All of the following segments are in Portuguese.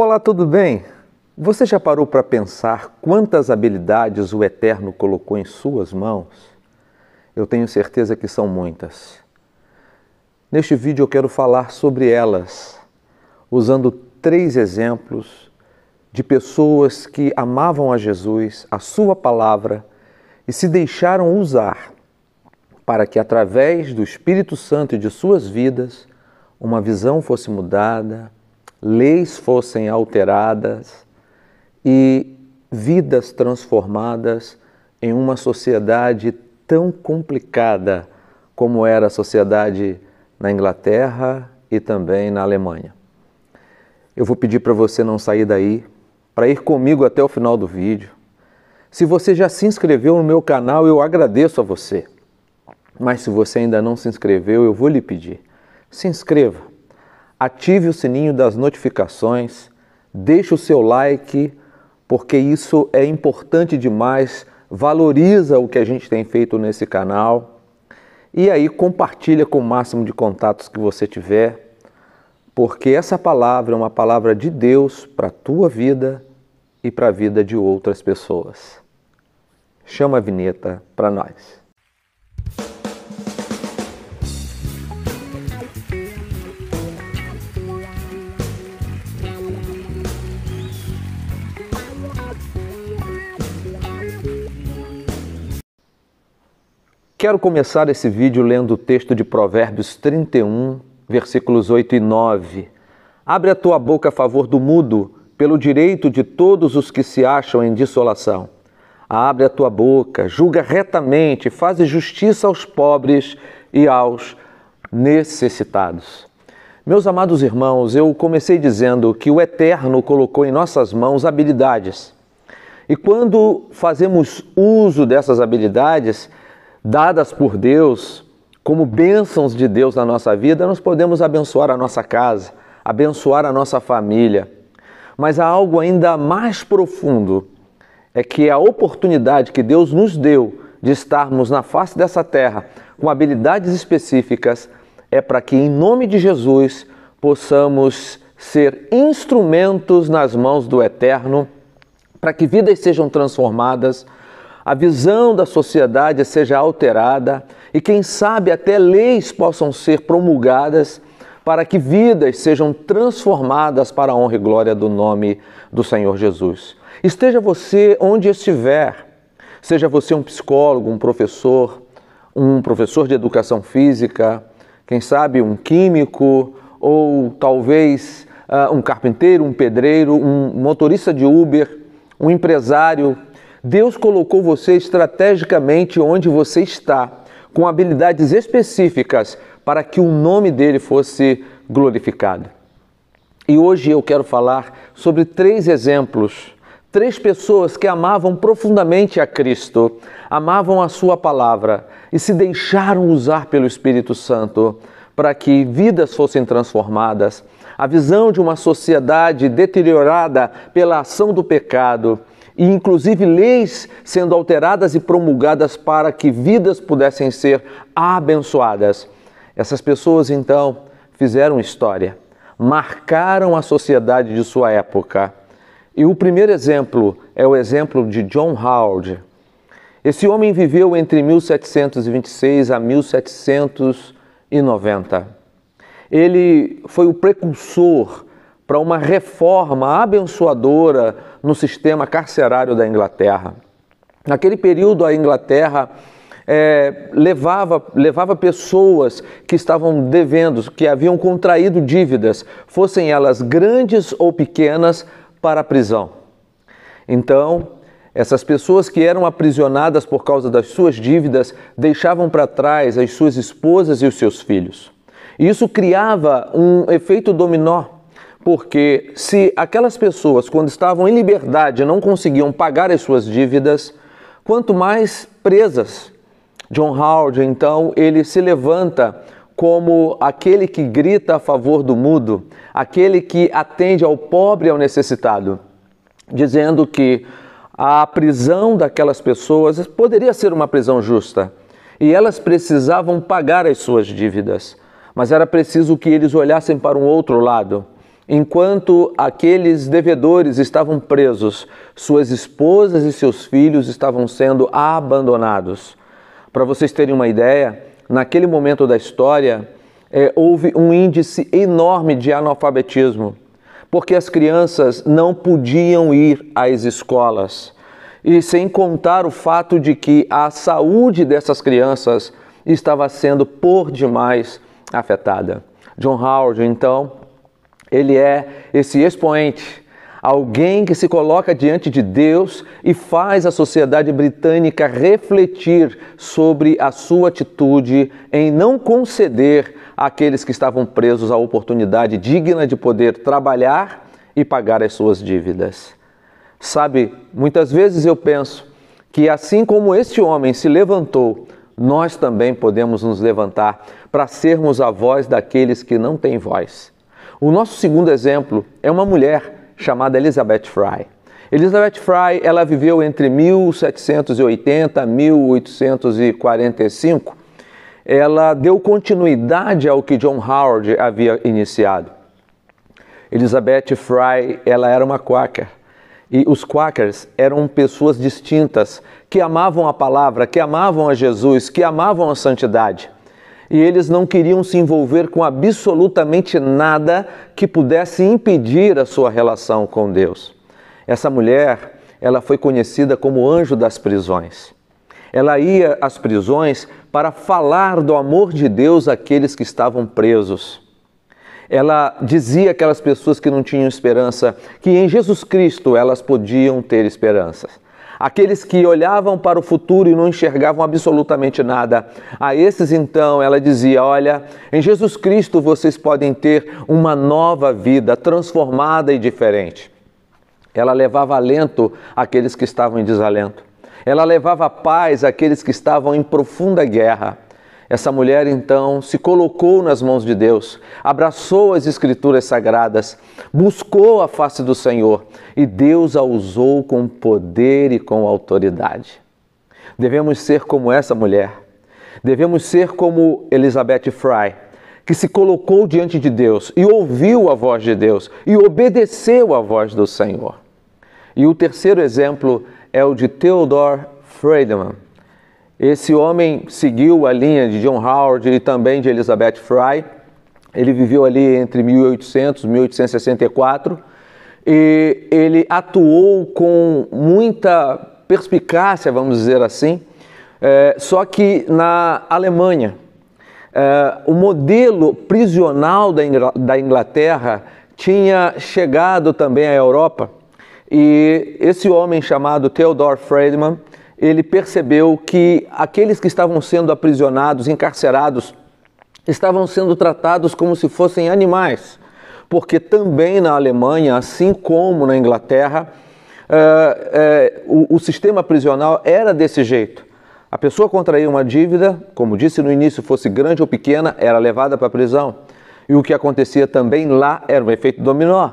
Olá, tudo bem? Você já parou para pensar quantas habilidades o Eterno colocou em suas mãos? Eu tenho certeza que são muitas. Neste vídeo eu quero falar sobre elas, usando 3 exemplos de pessoas que amavam a Jesus, a sua palavra, e se deixaram usar para que através do Espírito Santo e de suas vidas, uma visão fosse mudada, leis fossem alteradas e vidas transformadas em uma sociedade tão complicada como era a sociedade na Inglaterra e também na Alemanha. Eu vou pedir para você não sair daí, para ir comigo até o final do vídeo. Se você já se inscreveu no meu canal, eu agradeço a você. Mas se você ainda não se inscreveu, eu vou lhe pedir, se inscreva, ative o sininho das notificações, deixe o seu like, porque isso é importante demais, valoriza o que a gente tem feito nesse canal e aí compartilha com o máximo de contatos que você tiver, porque essa palavra é uma palavra de Deus para a tua vida e para a vida de outras pessoas. Chama a vinheta para nós. Quero começar esse vídeo lendo o texto de Provérbios 31, versículos 8 e 9. Abre a tua boca a favor do mudo, pelo direito de todos os que se acham em dissolação. Abre a tua boca, julga retamente, faz justiça aos pobres e aos necessitados. Meus amados irmãos, eu comecei dizendo que o Eterno colocou em nossas mãos habilidades. E quando fazemos uso dessas habilidades, dadas por Deus, como bênçãos de Deus na nossa vida, nós podemos abençoar a nossa casa, abençoar a nossa família. Mas há algo ainda mais profundo, é que a oportunidade que Deus nos deu de estarmos na face dessa terra com habilidades específicas é para que, em nome de Jesus, possamos ser instrumentos nas mãos do Eterno, para que vidas sejam transformadas, a visão da sociedade seja alterada e, quem sabe, até leis possam ser promulgadas para que vidas sejam transformadas para a honra e glória do nome do Senhor Jesus. Esteja você onde estiver, seja você um psicólogo, um professor de educação física, quem sabe um químico ou talvez um carpinteiro, um pedreiro, um motorista de Uber, um empresário. Deus colocou você estrategicamente onde você está, com habilidades específicas para que o nome dele fosse glorificado. E hoje eu quero falar sobre 3 exemplos, 3 pessoas que amavam profundamente a Cristo, amavam a sua palavra e se deixaram usar pelo Espírito Santo para que vidas fossem transformadas, a visão de uma sociedade deteriorada pela ação do pecado, e inclusive leis sendo alteradas e promulgadas para que vidas pudessem ser abençoadas. Essas pessoas, então, fizeram história, marcaram a sociedade de sua época. E o primeiro exemplo é o exemplo de John Howard. Esse homem viveu entre 1726 a 1790. Ele foi o precursor para uma reforma abençoadora no sistema carcerário da Inglaterra. Naquele período, a Inglaterra levava pessoas que estavam devendo, que haviam contraído dívidas, fossem elas grandes ou pequenas, para a prisão. Então, essas pessoas que eram aprisionadas por causa das suas dívidas deixavam para trás as suas esposas e os seus filhos. E isso criava um efeito dominó, porque se aquelas pessoas, quando estavam em liberdade, não conseguiam pagar as suas dívidas, quanto mais presas. John Howard, então, ele se levanta como aquele que grita a favor do mudo, aquele que atende ao pobre e ao necessitado, dizendo que a prisão daquelas pessoas poderia ser uma prisão justa e elas precisavam pagar as suas dívidas, mas era preciso que eles olhassem para um outro lado, Enquanto aqueles devedores estavam presos, suas esposas e seus filhos estavam sendo abandonados. Para vocês terem uma ideia, naquele momento da história, houve um índice enorme de analfabetismo, porque as crianças não podiam ir às escolas. E sem contar o fato de que a saúde dessas crianças estava sendo por demais afetada. John Howard, então, ele é esse expoente, alguém que se coloca diante de Deus e faz a sociedade britânica refletir sobre a sua atitude em não conceder àqueles que estavam presos a oportunidade digna de poder trabalhar e pagar as suas dívidas. Sabe, muitas vezes eu penso que assim como este homem se levantou, nós também podemos nos levantar para sermos a voz daqueles que não têm voz. O nosso segundo exemplo é uma mulher chamada Elizabeth Fry. Elizabeth Fry, ela viveu entre 1780 e 1845. Ela deu continuidade ao que John Howard havia iniciado. Elizabeth Fry, ela era uma quaker. E os quakers eram pessoas distintas, que amavam a palavra, que amavam a Jesus, que amavam a santidade. E eles não queriam se envolver com absolutamente nada que pudesse impedir a sua relação com Deus. Essa mulher, ela foi conhecida como anjo das prisões. Ela ia às prisões para falar do amor de Deus àqueles que estavam presos. Ela dizia àquelas pessoas que não tinham esperança que em Jesus Cristo elas podiam ter esperança. Aqueles que olhavam para o futuro e não enxergavam absolutamente nada, a esses então ela dizia: olha, em Jesus Cristo vocês podem ter uma nova vida transformada e diferente. Ela levava alento àqueles que estavam em desalento. Ela levava paz àqueles que estavam em profunda guerra. Essa mulher, então, se colocou nas mãos de Deus, abraçou as Escrituras Sagradas, buscou a face do Senhor e Deus a usou com poder e com autoridade. Devemos ser como essa mulher. Devemos ser como Elizabeth Fry, que se colocou diante de Deus e ouviu a voz de Deus e obedeceu à voz do Senhor. E o terceiro exemplo é o de Theodore Friedman. Esse homem seguiu a linha de John Howard e também de Elizabeth Fry. Ele viveu ali entre 1800 e 1864 e ele atuou com muita perspicácia, vamos dizer assim, só que na Alemanha. O modelo prisional da Inglaterra tinha chegado também à Europa e esse homem chamado Theodore Friedman, ele percebeu que aqueles que estavam sendo aprisionados, encarcerados, estavam sendo tratados como se fossem animais, porque também na Alemanha, assim como na Inglaterra, o sistema prisional era desse jeito. A pessoa contraía uma dívida, como disse no início, fosse grande ou pequena, era levada para a prisão. E o que acontecia também lá era um efeito dominó,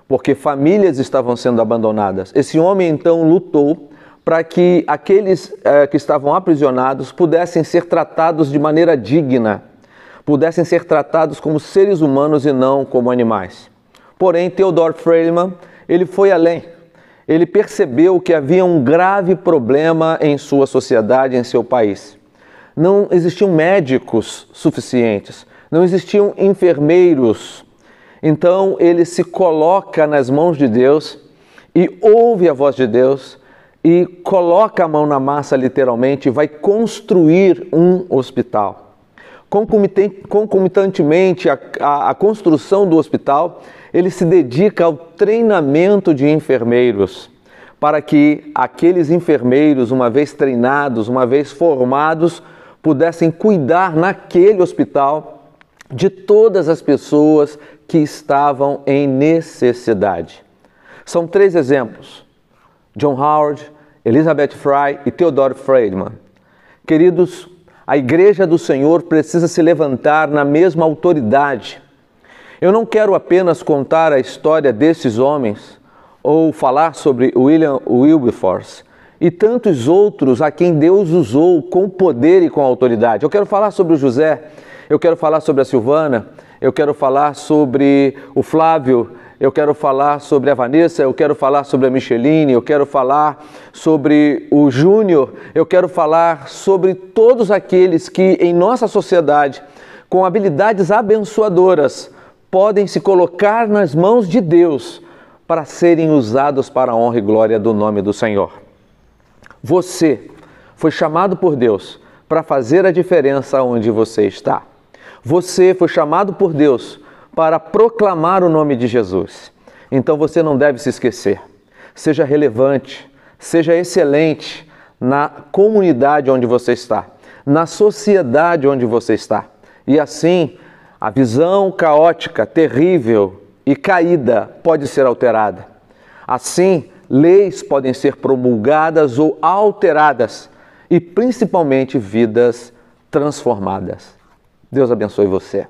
porque famílias estavam sendo abandonadas. Esse homem então lutou para que aqueles que estavam aprisionados pudessem ser tratados de maneira digna, pudessem ser tratados como seres humanos e não como animais. Porém, Theodore Friedman, ele foi além. Ele percebeu que havia um grave problema em sua sociedade, em seu país. Não existiam médicos suficientes, não existiam enfermeiros. Então, ele se coloca nas mãos de Deus e ouve a voz de Deus e coloca a mão na massa, literalmente, e vai construir um hospital. Concomitantemente à construção do hospital, ele se dedica ao treinamento de enfermeiros, para que aqueles enfermeiros, uma vez treinados, uma vez formados, pudessem cuidar naquele hospital de todas as pessoas que estavam em necessidade. São 3 exemplos: John Howard, Elizabeth Fry e Theodore Friedman. Queridos, a Igreja do Senhor precisa se levantar na mesma autoridade. Eu não quero apenas contar a história desses homens ou falar sobre William Wilberforce e tantos outros a quem Deus usou com poder e com autoridade. Eu quero falar sobre o José, eu quero falar sobre a Silvana, eu quero falar sobre o Flávio, eu quero falar sobre a Vanessa, eu quero falar sobre a Micheline, eu quero falar sobre o Júnior, eu quero falar sobre todos aqueles que em nossa sociedade, com habilidades abençoadoras, podem se colocar nas mãos de Deus para serem usados para a honra e glória do nome do Senhor. Você foi chamado por Deus para fazer a diferença onde você está. Você foi chamado por Deus para proclamar o nome de Jesus. Então você não deve se esquecer. Seja relevante, seja excelente na comunidade onde você está, na sociedade onde você está. E assim, a visão caótica, terrível e caída pode ser alterada. Assim, leis podem ser promulgadas ou alteradas e principalmente vidas transformadas. Deus abençoe você.